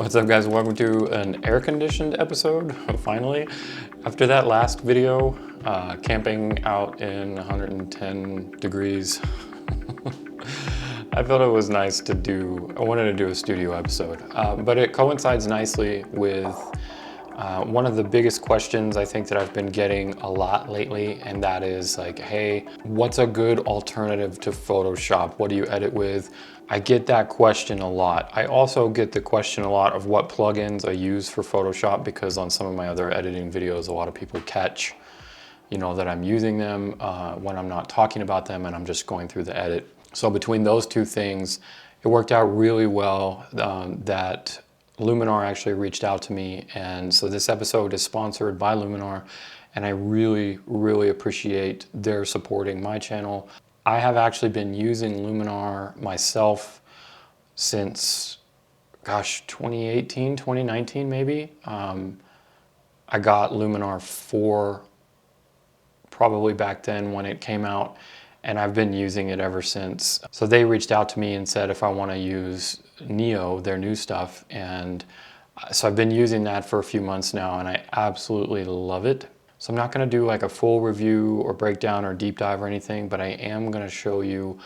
What's up guys, welcome to an air-conditioned episode, finally. After that last video, camping out in 110 degrees, I felt it was nice to I wanted to do a studio episode, but it coincides nicely with one of the biggest questions I think that I've been getting a lot lately, and that is like, hey, what's a good alternative to Photoshop? What do you edit with? I get that question a lot. I also get the question a lot of what plugins I use for Photoshop, because on some of my other editing videos, a lot of people catch, that I'm using them when I'm not talking about them and I'm just going through the edit. So between those two things, it worked out really well that Luminar actually reached out to me. And so this episode is sponsored by Luminar, and I really, really appreciate their supporting my channel. I have actually been using Luminar myself since, 2018, 2019 maybe. I got Luminar 4 probably back then when it came out, and I've been using it ever since. So they reached out to me and said if I want to use Neo, their new stuff, and so I've been using that for a few months now, and I absolutely love it. So I'm not going to do like a full review or breakdown or deep dive or anything, but I am going to show you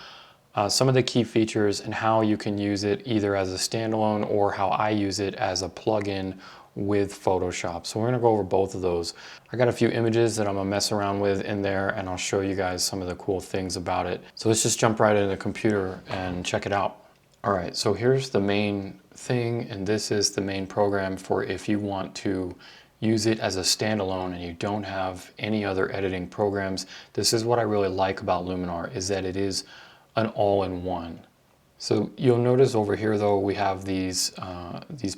some of the key features and how you can use it either as a standalone or how I use it as a plugin with Photoshop. So we're gonna go over both of those. I got a few images that I'm gonna mess around with in there, and I'll show you guys some of the cool things about it. So let's just jump right into the computer and check it out. All right, so here's the main thing, and this is the main program for if you want to use it as a standalone and you don't have any other editing programs. This is what I really like about Luminar, is that it is an all-in-one. So you'll notice over here though, we have these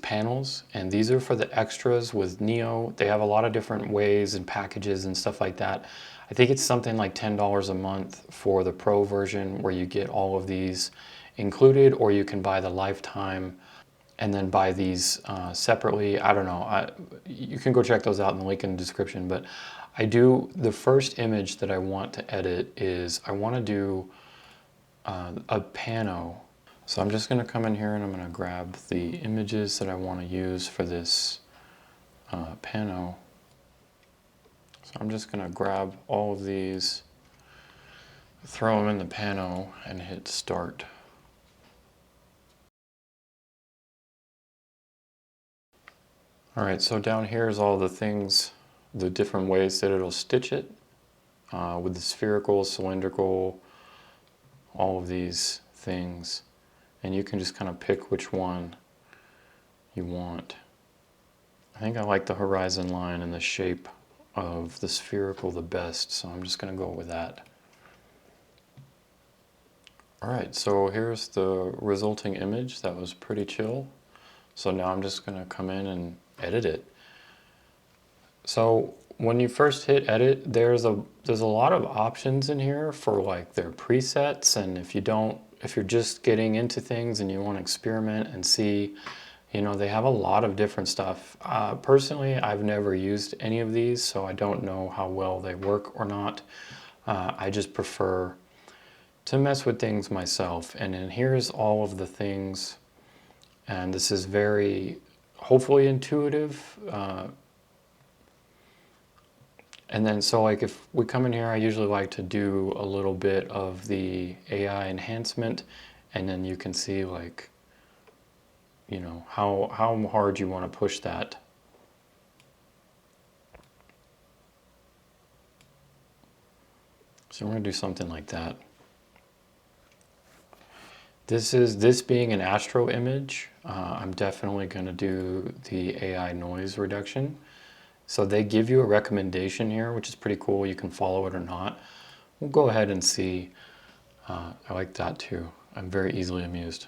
panels, and these are for the extras with Neo. They have a lot of different ways and packages and stuff like that. I think it's something like $10 a month for the Pro version, where you get all of these included, or you can buy the lifetime and then buy these separately. I don't know, you can go check those out in the link in the description. But the first image that I want to edit is I want to do a pano. So I'm just going to come in here and I'm going to grab the images that I want to use for this pano. So I'm just going to grab all of these, throw them in the pano, and hit start. All right, so down here is all the things, the different ways that it'll stitch it with the spherical, cylindrical, all of these things. And you can just kind of pick which one you want. I think I like the horizon line and the shape of the spherical the best, so I'm just going to go with that. All right, so here's the resulting image. That was pretty chill. So now I'm just going to come in and edit it. So when you first hit edit, there's a lot of options in here for like their presets, and if you're just getting into things and you want to experiment and see, they have a lot of different stuff. Personally, I've never used any of these, so I don't know how well they work or not. I just prefer to mess with things myself. And then here's all of the things, and this is very, hopefully, intuitive. And then so like if we come in here, I usually like to do a little bit of the AI enhancement, and then you can see like, how hard you want to push that. So we're going to do something like that. This being an astro image, I'm definitely going to do the AI noise reduction. So they give you a recommendation here, which is pretty cool. You can follow it or not. We'll go ahead and see. I like that too. I'm very easily amused.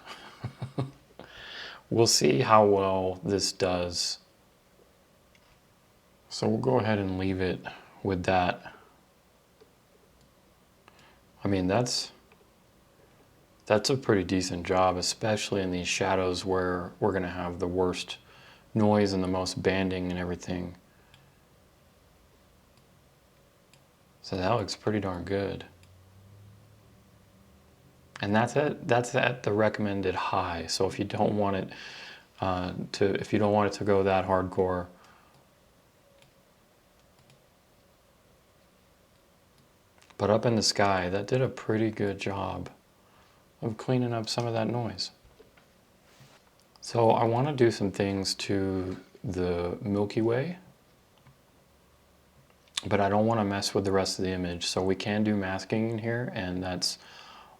We'll see how well this does. So we'll go ahead and leave it with that. I mean, that's a pretty decent job, especially in these shadows where we're going to have the worst noise and the most banding and everything. So that looks pretty darn good. And that's at the recommended high. So if you don't want it if you don't want it to go that hardcore. But up in the sky, that did a pretty good job of cleaning up some of that noise. So I want to do some things to the Milky Way, but I don't want to mess with the rest of the image. So we can do masking in here, and that's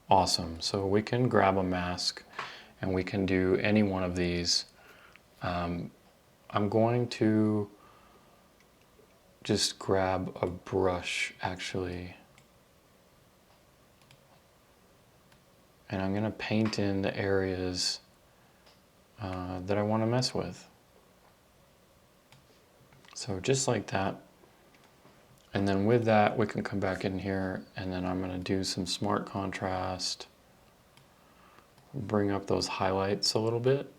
awesome. So we can grab a mask and we can do any one of these. I'm going to just grab a brush actually, and I'm going to paint in the areas that I want to mess with. So just like that. And then with that, we can come back in here, and then I'm going to do some smart contrast, bring up those highlights a little bit.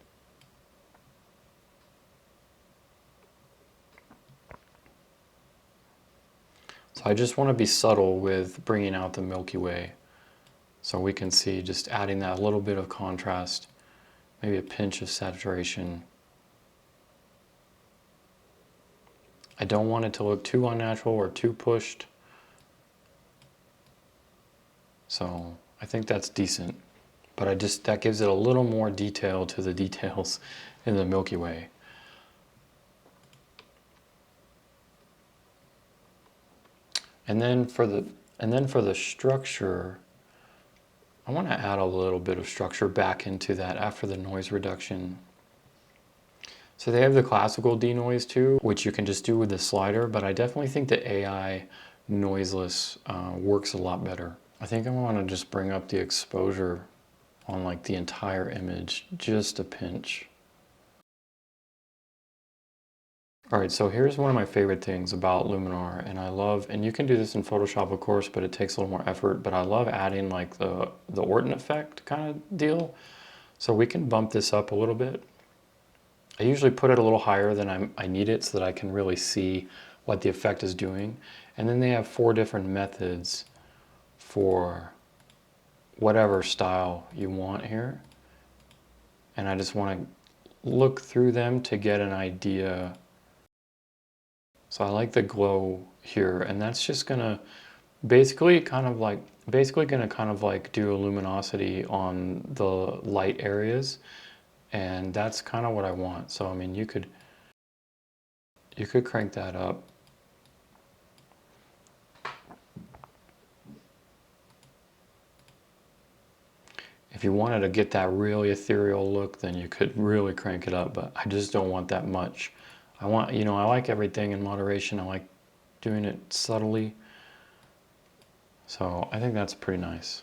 So I just want to be subtle with bringing out the Milky Way. So we can see just adding that little bit of contrast, maybe a pinch of saturation. I don't want it to look too unnatural or too pushed. So I think that's decent. But that gives it a little more detail to the details in the Milky Way. And then for the structure, I want to add a little bit of structure back into that after the noise reduction. So they have the classical denoise too, which you can just do with the slider, but I definitely think the AI noiseless works a lot better. I think I want to just bring up the exposure on like the entire image, just a pinch. All right, so here's one of my favorite things about Luminar, and I love, and you can do this in Photoshop of course, but it takes a little more effort, but I love adding like the Orton effect kind of deal. So we can bump this up a little bit. I usually put it a little higher than I need it so that I can really see what the effect is doing. And then they have 4 different methods for whatever style you want here. And I just want to look through them to get an idea. So I like the glow here, and that's just gonna basically kind of like do a luminosity on the light areas, and that's kind of what I want. So I mean, you could crank that up. If you wanted to get that really ethereal look, then you could really crank it up, but I just don't want that much. I want, you know, I like everything in moderation. I like doing it subtly. So I think that's pretty nice.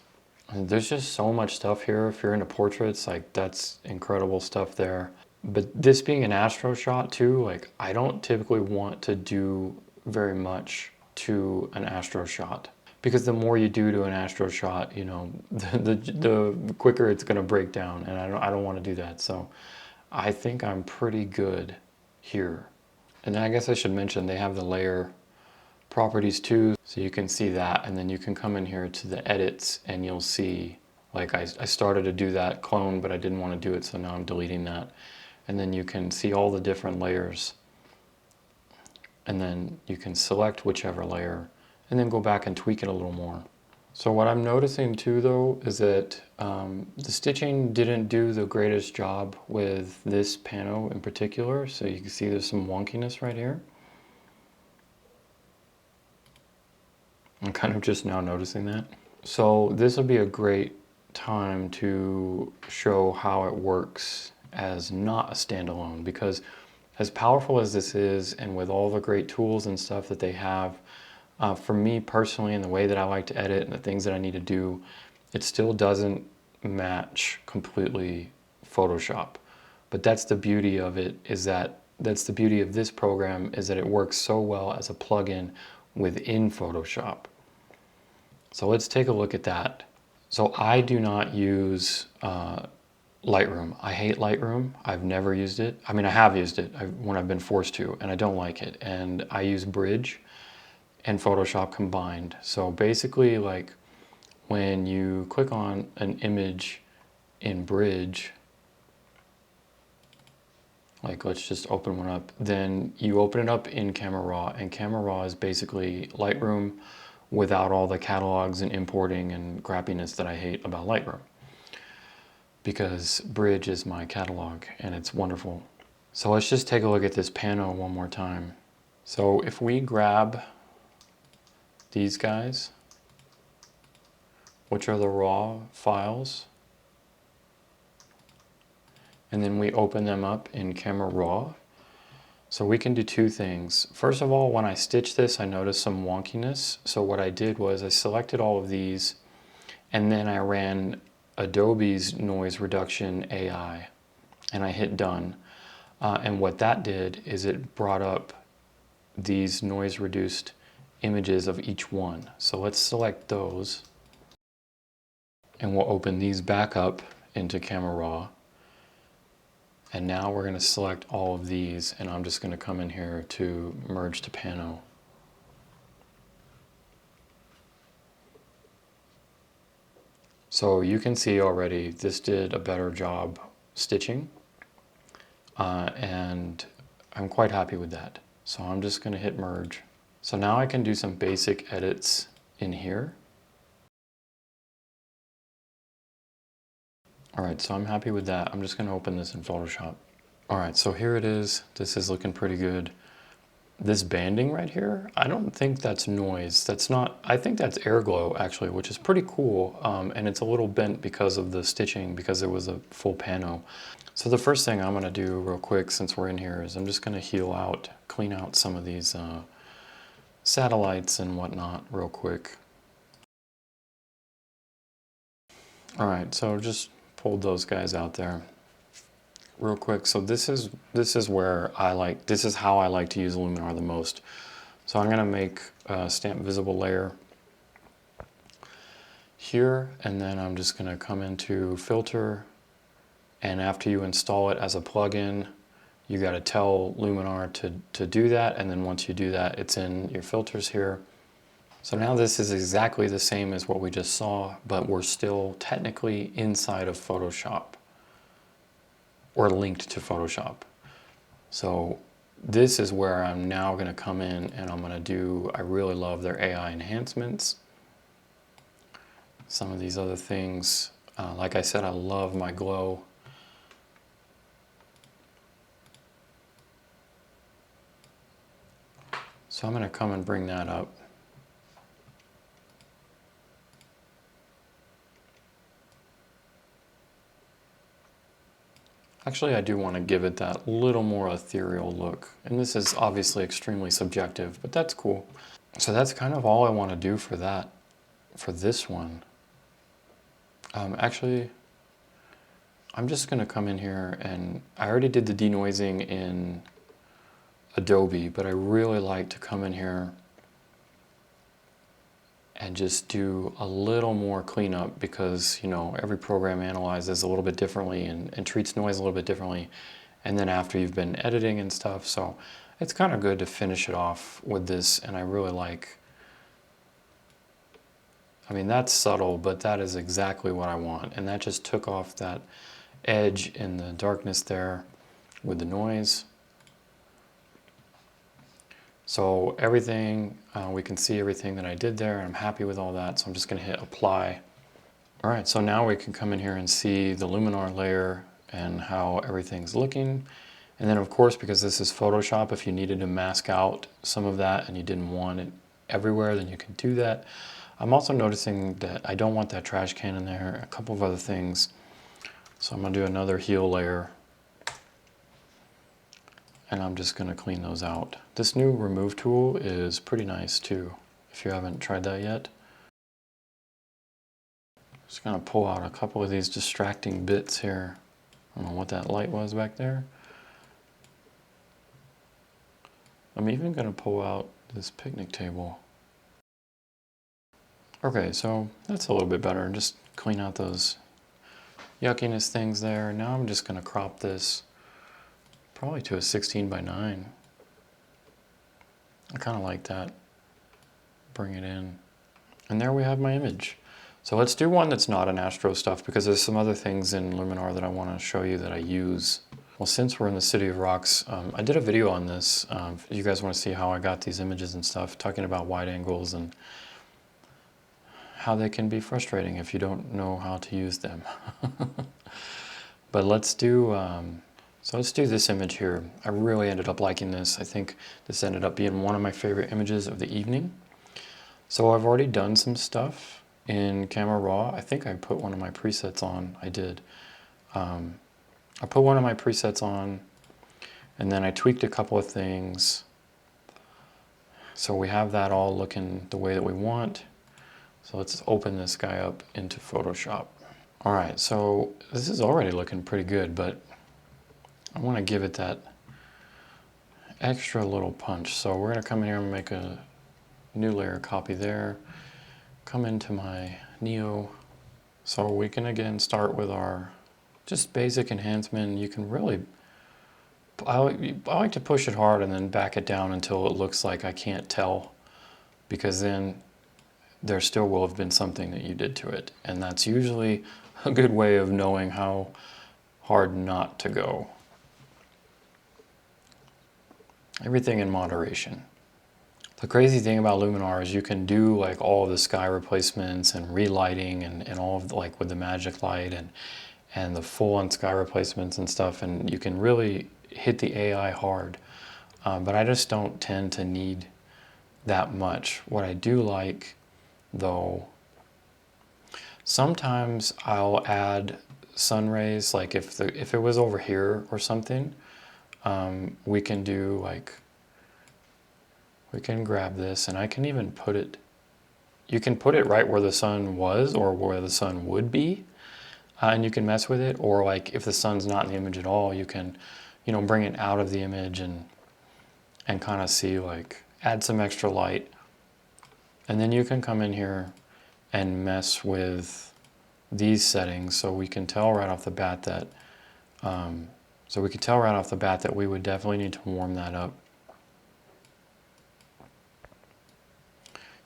And there's just so much stuff here. If you're into portraits, like that's incredible stuff there. But this being an astro shot too, like I don't typically want to do very much to an astro shot, because the more you do to an astro shot, you know, the quicker it's going to break down, and I don't want to do that. So I think I'm pretty good here. And then I guess I should mention they have the layer properties too, so you can see that, and then you can come in here to the edits and you'll see, like I started to do that clone, but I didn't want to do it, so now I'm deleting that. And then you can see all the different layers, and then you can select whichever layer and then go back and tweak it a little more. So what I'm noticing too though is that the stitching didn't do the greatest job with this pano in particular. So you can see there's some wonkiness right here. I'm kind of just now noticing that. So this will be a great time to show how it works as not a standalone, because as powerful as this is, and with all the great tools and stuff that they have, for me personally, and the way that I like to edit and the things that I need to do, it still doesn't match completely Photoshop. But that's the beauty of it, that's the beauty of this program, is that it works so well as a plugin within Photoshop. So let's take a look at that. So I do not use Lightroom. I hate Lightroom. I've never used it. I mean, I have used it when I've been forced to, and I don't like it. And I use Bridge and Photoshop combined. So basically, like when you click on an image in Bridge, like let's just open one up, then you open it up in Camera Raw, and Camera Raw is basically Lightroom without all the catalogs and importing and crappiness that I hate about Lightroom. Because Bridge is my catalog and it's wonderful. So let's just take a look at this pano one more time. So if we grab these guys, which are the raw files, and then we open them up in Camera Raw. So we can do two things. First of all, when I stitched this, I noticed some wonkiness. So what I did was I selected all of these, and then I ran Adobe's noise reduction AI, and I hit done. And what that did is it brought up these noise reduced images of each one. So let's select those, and we'll open these back up into Camera Raw. And now we're going to select all of these, and I'm just going to come in here to merge to pano. So you can see already this did a better job stitching, and I'm quite happy with that. So I'm just going to hit merge. So now I can do some basic edits in here. All right, so I'm happy with that. I'm just going to open this in Photoshop. All right, so here it is. This is looking pretty good. This banding right here, I don't think that's noise. That's not, I think that's air glow actually, which is pretty cool. And it's a little bent because of the stitching, because it was a full pano. So the first thing I'm gonna do real quick, since we're in here, is I'm just gonna heal out, clean out some of these satellites and whatnot real quick. All right, so just pulled those guys out there real quick. So this is where I like, this is how I like to use Luminar the most. So I'm gonna make a stamp visible layer here, and then I'm just gonna come into filter, and after you install it as a plugin, you gotta tell Luminar to do that, and then once you do that, it's in your filters here. So now this is exactly the same as what we just saw, but we're still technically inside of Photoshop, or linked to Photoshop. So this is where I'm now going to come in and I'm going to do, I really love their AI enhancements. Some of these other things, like I said, I love my glow. So I'm going to come and bring that up. Actually, I do want to give it that little more ethereal look. And this is obviously extremely subjective, but that's cool. So that's kind of all I want to do for that, for this one. Actually, I'm just going to come in here, and I already did the denoising in Adobe, but I really like to come in here and just do a little more cleanup, because you know every program analyzes a little bit differently and treats noise a little bit differently, and then after you've been editing and stuff, so it's kind of good to finish it off with this. And I really like, I mean, that's subtle, but that is exactly what I want, and that just took off that edge in the darkness there with the noise. So everything, we can see everything that I did there, and I'm happy with all that, so I'm just going to hit apply. All right, so now we can come in here and see the Luminar layer and how everything's looking. And then of course, because this is Photoshop, if you needed to mask out some of that and you didn't want it everywhere, then you can do that. I'm also noticing that I don't want that trash can in there, a couple of other things. So I'm going to do another heal layer, and I'm just going to clean those out. This new remove tool is pretty nice too, if you haven't tried that yet. Just going to pull out a couple of these distracting bits here. I don't know what that light was back there. I'm even going to pull out this picnic table. Okay, so that's a little bit better. Just clean out those yuckiness things there. Now I'm just going to crop this probably to a 16 by 9. I kind of like that. Bring it in. And there we have my image. So let's do one that's not an astro stuff, because there's some other things in Luminar that I want to show you that I use. Well, since we're in the City of Rocks, I did a video on this. If you guys want to see how I got these images and stuff, talking about wide angles and how they can be frustrating if you don't know how to use them. But let's do this image here. I really ended up liking this. I think this ended up being one of my favorite images of the evening. So I've already done some stuff in Camera Raw. I think I put one of my presets on. I did. I put one of my presets on, and then I tweaked a couple of things. So we have that all looking the way that we want. So let's open this guy up into Photoshop. All right, so this is already looking pretty good, but I want to give it that extra little punch. So we're going to come in here and make a new layer, copy there, come into my Neo. So we can again start with our just basic enhancement. You can really, I like to push it hard and then back it down until it looks like I can't tell, because then there still will have been something that you did to it. And that's usually a good way of knowing how hard not to go. Everything in moderation. The crazy thing about Luminar is you can do like all of the sky replacements and relighting and all of the, like with the magic light and the full-on sky replacements and stuff, and you can really hit the AI hard. But I just don't tend to need that much. What I do like, though, sometimes I'll add sun rays, like if it was over here or something, we can do like, we can grab this and I can even put it, you can put it right where the sun was or where the sun would be, and you can mess with it. Or like if the sun's not in the image at all, you can, you know, bring it out of the image and kind of see, like, add some extra light. And then you can come in here and mess with these settings, so we can tell right off the bat that we would definitely need to warm that up.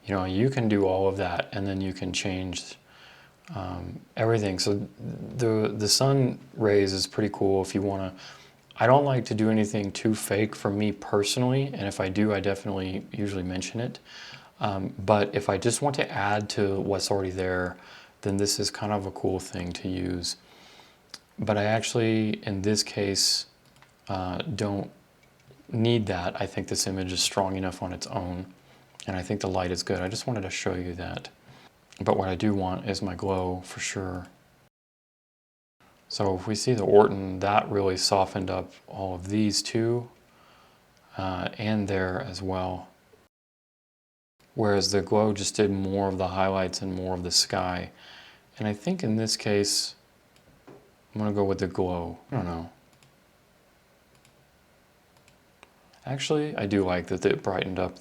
You know, you can do all of that, and then you can change everything. So the sun rays is pretty cool if you want to. I don't like to do anything too fake for me personally, and if I do, I definitely usually mention it. But if I just want to add to what's already there, then this is kind of a cool thing to use. But I actually, in this case, don't need that. I think this image is strong enough on its own, and I think the light is good. I just wanted to show you that. But what I do want is my glow for sure. So if we see the Orton, that really softened up all of these too, and there as well. Whereas the glow just did more of the highlights and more of the sky. And I think in this case, I'm gonna go with the glow. I don't know. Actually, I do like that it brightened up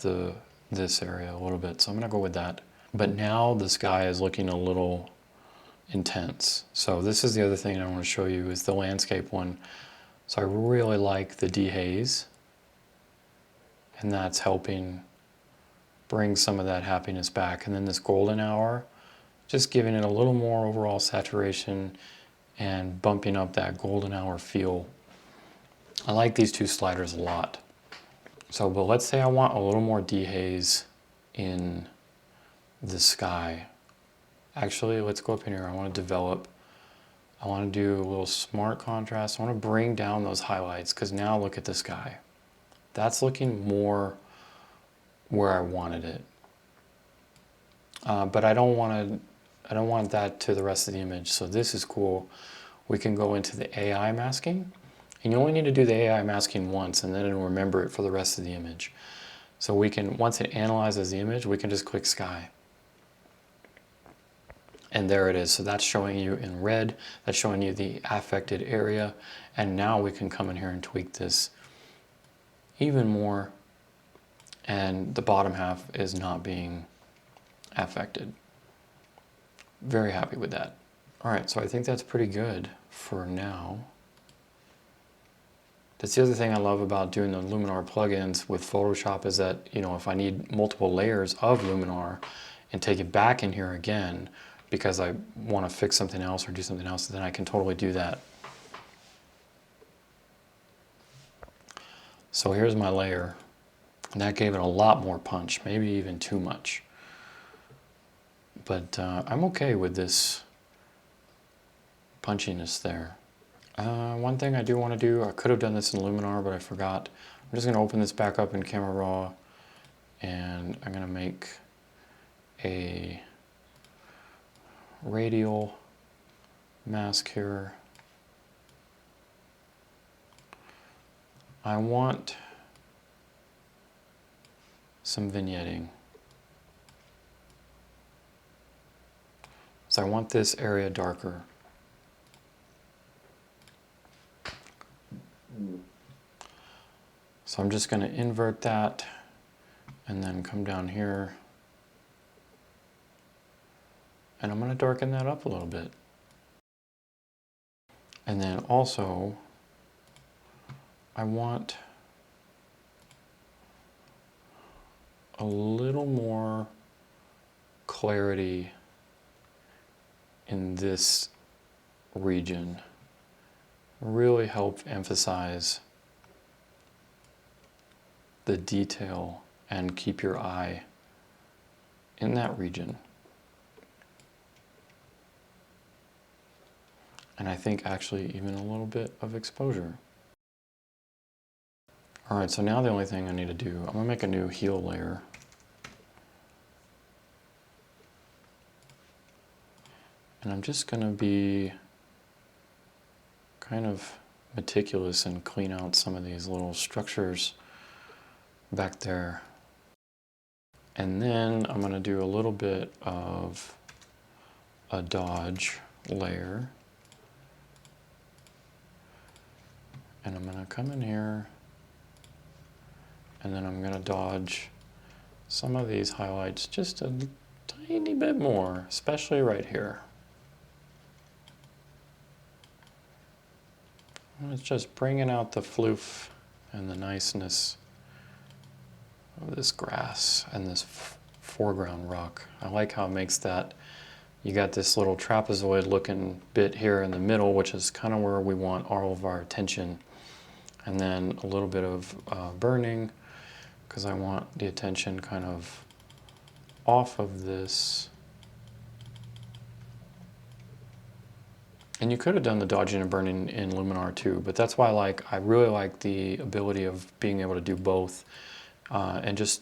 this area a little bit, so I'm gonna go with that. But now the sky is looking a little intense. So this is the other thing I want to show you, is the landscape one. So I really like the dehaze, and that's helping bring some of that happiness back. And then this golden hour, just giving it a little more overall saturation and bumping up that golden hour feel. I like these two sliders a lot. So, but let's say I want a little more dehaze in the sky. Actually, let's go up in here. I want to develop. I want to do a little smart contrast. I want to bring down those highlights, because now look at the sky. That's looking more where I wanted it. But I don't want that to the rest of the image. So this is cool. We can go into the AI masking, and you only need to do the AI masking once, and then it'll remember it for the rest of the image. So we can, once it analyzes the image, we can just click sky. And there it is. So that's showing you in red, that's showing you the affected area. And now we can come in here and tweak this even more. And the bottom half is not being affected. Very happy with that. All right, so I think that's pretty good for now. That's the other thing I love about doing the Luminar plugins with Photoshop, is that, you know, if I need multiple layers of Luminar and take it back in here again, because I want to fix something else or do something else, then I can totally do that. So here's my layer. And that gave it a lot more punch, maybe even too much. But I'm okay with this punchiness there. One thing I do want to do, I could have done this in Luminar, but I forgot. I'm just going to open this back up in Camera Raw, and I'm going to make a radial mask here. I want some vignetting. So I want this area darker. So I'm just going to invert that and then come down here. And I'm going to darken that up a little bit. And then also, I want a little more clarity in this region. Really help emphasize the detail and keep your eye in that region. And I think actually even a little bit of exposure. All right, so now the only thing I need to do, I'm gonna make a new heel layer. And I'm just gonna be kind of meticulous and clean out some of these little structures back there. And then I'm gonna do a little bit of a dodge layer. And I'm gonna come in here, and then I'm gonna dodge some of these highlights just a tiny bit more, especially right here. And it's just bringing out the floof and the niceness of this grass and this foreground rock. I like how it makes that. You got this little trapezoid looking bit here in the middle, which is kind of where we want all of our attention. And then a little bit of burning, because I want the attention kind of off of this. And you could have done the dodging and burning in Luminar too, but that's why I really like the ability of being able to do both and just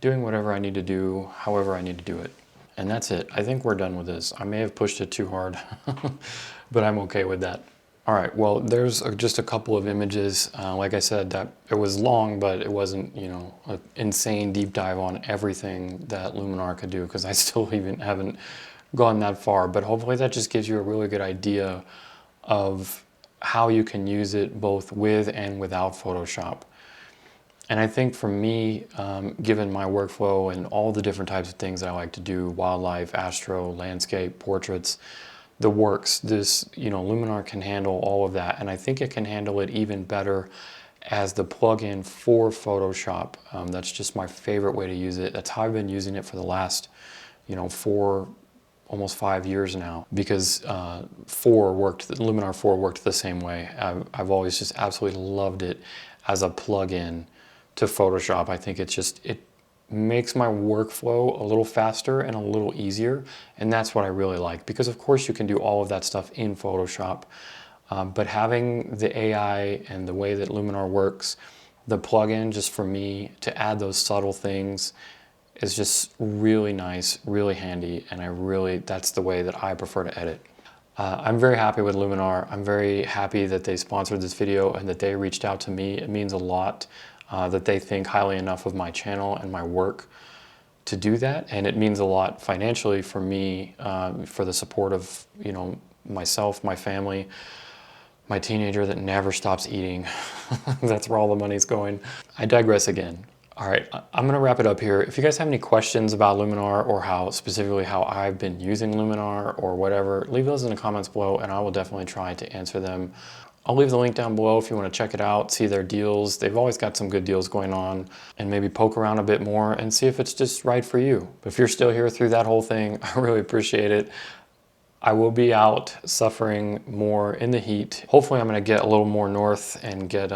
doing whatever I need to do, however I need to do it. And that's it. I think we're done with this. I may have pushed it too hard, but I'm okay with that. All right, well, there's just a couple of images. Like I said, that it was long, but it wasn't, you know, an insane deep dive on everything that Luminar could do, because I still even haven't gone that far. But hopefully that just gives you a really good idea of how you can use it both with and without Photoshop. And I think for me, given my workflow and all the different types of things that I like to do, wildlife, astro, landscape, portraits, the works, this, you know, Luminar can handle all of that. And I think it can handle it even better as the plugin for Photoshop. That's just my favorite way to use it. That's how I've been using it for the last, you know, almost 5 years now, because Luminar 4 worked the same way. I've always just absolutely loved it as a plugin to Photoshop. I think it makes my workflow a little faster and a little easier, and that's what I really like, because of course you can do all of that stuff in Photoshop, but having the AI and the way that Luminar works, the plugin, just for me to add those subtle things is just really nice, really handy, and that's the way that I prefer to edit. I'm very happy with Luminar. I'm very happy that they sponsored this video and that they reached out to me. It means a lot that they think highly enough of my channel and my work to do that. And it means a lot financially for me, for the support of, you know, myself, my family, my teenager that never stops eating. That's where all the money's going. I digress again. All right, I'm gonna wrap it up here. If you guys have any questions about Luminar, or specifically how I've been using Luminar or whatever, leave those in the comments below and I will definitely try to answer them. I'll leave the link down below if you want to check it out, see their deals. They've always got some good deals going on, and maybe poke around a bit more and see if it's just right for you. But if you're still here through that whole thing, I really appreciate it. I will be out suffering more in the heat. Hopefully I'm going to get a little more north and get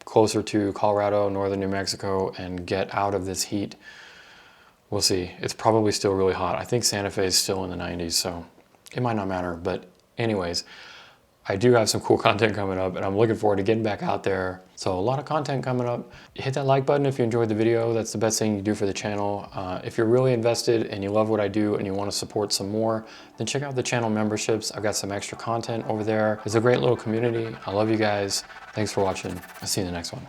closer to Colorado, northern New Mexico, and get out of this heat. We'll see. It's probably still really hot. I think Santa Fe is still in the 90s, so it might not matter. But anyways, I do have some cool content coming up, and I'm looking forward to getting back out there. So a lot of content coming up. Hit that like button if you enjoyed the video. That's the best thing you do for the channel. If you're really invested and you love what I do and you want to support some more, then check out the channel memberships. I've got some extra content over there. It's a great little community. I love you guys. Thanks for watching. I'll see you in the next one.